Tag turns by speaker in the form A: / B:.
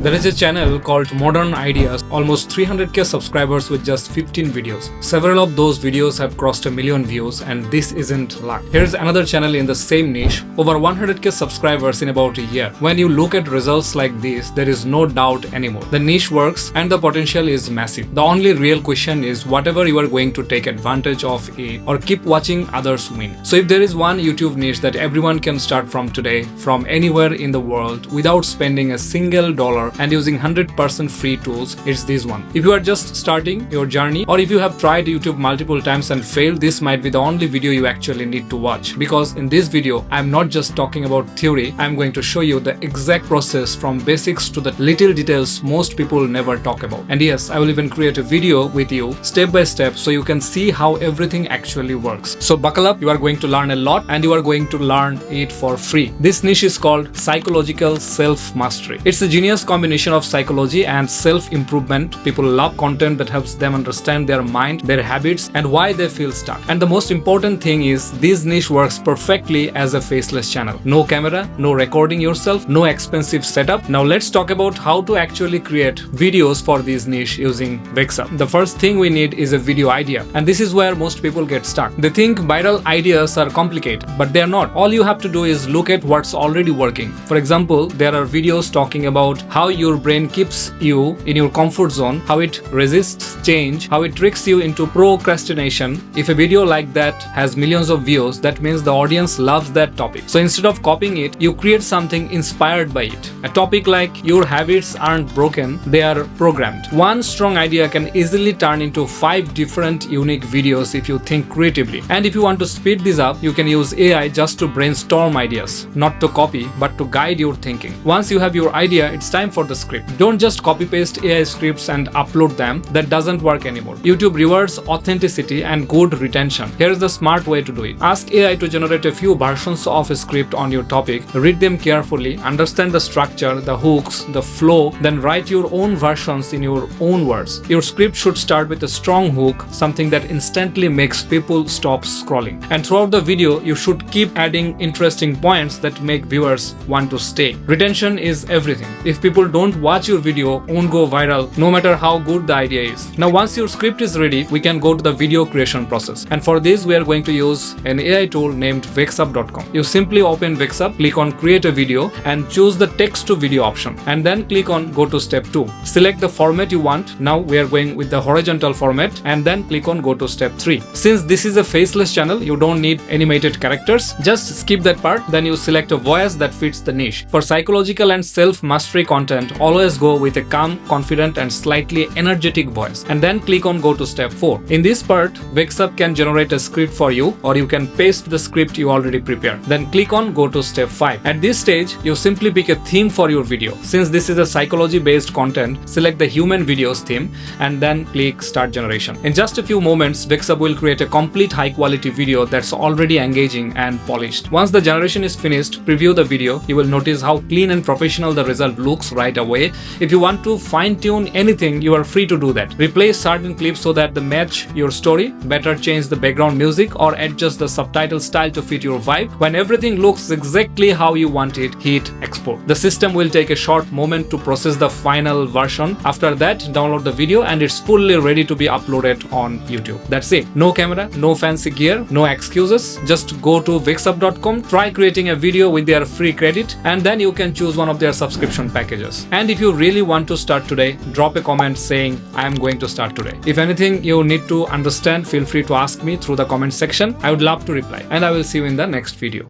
A: There is a channel called Modern Ideas, almost 300k subscribers with just 15 videos. Several of those videos have crossed 1 million views, and this isn't luck. Here's another channel in the same niche, over 100k subscribers in about a year. When you look at results like this, there is no doubt anymore. The niche works and the potential is massive. The only real question is whatever you are going to take advantage of it or keep watching others win. So if there is one YouTube niche that everyone can start from today, from anywhere in the world, without spending a single dollar and using 100% free tools, it's this one. If you are just starting your journey, or if you have tried YouTube multiple times and failed, this might be the only video you actually need to watch. Because in this video, I'm not just talking about theory, I'm going to show you the exact process from basics to the little details most people never talk about. And yes, I will even create a video with you step by step so you can see how everything actually works. So buckle up, you are going to learn a lot and you are going to learn it for free. This niche is called psychological self-mastery. It's a genius combination of psychology and self-improvement. People love content that helps them understand their mind, their habits, and why they feel stuck. And the most important thing is this niche works perfectly as a faceless channel. No camera, no recording yourself, no expensive setup. Now let's talk about how to actually create videos for this niche using Vexub. The first thing we need is a video idea, and this is where most people get stuck. They think viral ideas are complicated, but they are not. All you have to do is look at what's already working. For example, there are videos talking about how your brain keeps you in your comfort zone, how it resists change, how it tricks you into procrastination. If a video like that has millions of views, that means the audience loves that topic. So instead of copying it, you create something inspired by it. A topic like your habits aren't broken, they are programmed. One strong idea can easily turn into 5 different unique videos if you think creatively. And if you want to speed this up, you can use AI just to brainstorm ideas, not to copy, but to guide your thinking. Once you have your idea, it's time for the script. Don't just copy paste AI scripts and upload them. That doesn't work anymore. YouTube rewards authenticity and good retention. Here's the smart way to do it. Ask AI to generate a few versions of a script on your topic, read them carefully, understand the structure, the hooks, the flow, then write your own versions in your own words. Your script should start with a strong hook, something that instantly makes people stop scrolling. And throughout the video, you should keep adding interesting points that make viewers want to stay. Retention is everything. If people don't watch your video, won't go viral, no matter how good the idea is. Now, once your script is ready, we can go to the video creation process. And for this, we are going to use an AI tool named Vexub.com. You simply open Vexub, click on create a video and choose the text to video option. And then click on go to step 2. Select the format you want. Now we are going with the horizontal format, and then click on go to step 3. Since this is a faceless channel, you don't need animated characters. Just skip that part. Then you select a voice that fits the niche. For psychological and self-mastery content, always go with a calm, confident, and slightly energetic voice. And then click on go to step 4. In this part, Vexub can generate a script for you, or you can paste the script you already prepared. Then click on go to step 5. At this stage, you simply pick a theme for your video. Since this is a psychology-based content, select the human videos theme and then click start generation. In just a few moments, Vexub will create a complete high-quality video that's already engaging and polished. Once the generation is finished, preview the video. You will notice how clean and professional the result looks right away. If you want to fine-tune anything, you are free to do that. Replace certain clips so that they match your story, better change the background music, or adjust the subtitle style to fit your vibe. When everything looks exactly how you want it, hit export. The system will take a short moment to process the final version. After that, download the video and it's fully ready to be uploaded on YouTube. That's it. No camera, no fancy gear, no excuses. Just go to Vexub.com, try creating a video with their free credit, and then you can choose one of their subscription packages. And if you really want to start today, drop a comment saying I am going to start today. If anything you need to understand, feel free to ask me through the comment section. I would love to reply, and I will see you in the next video.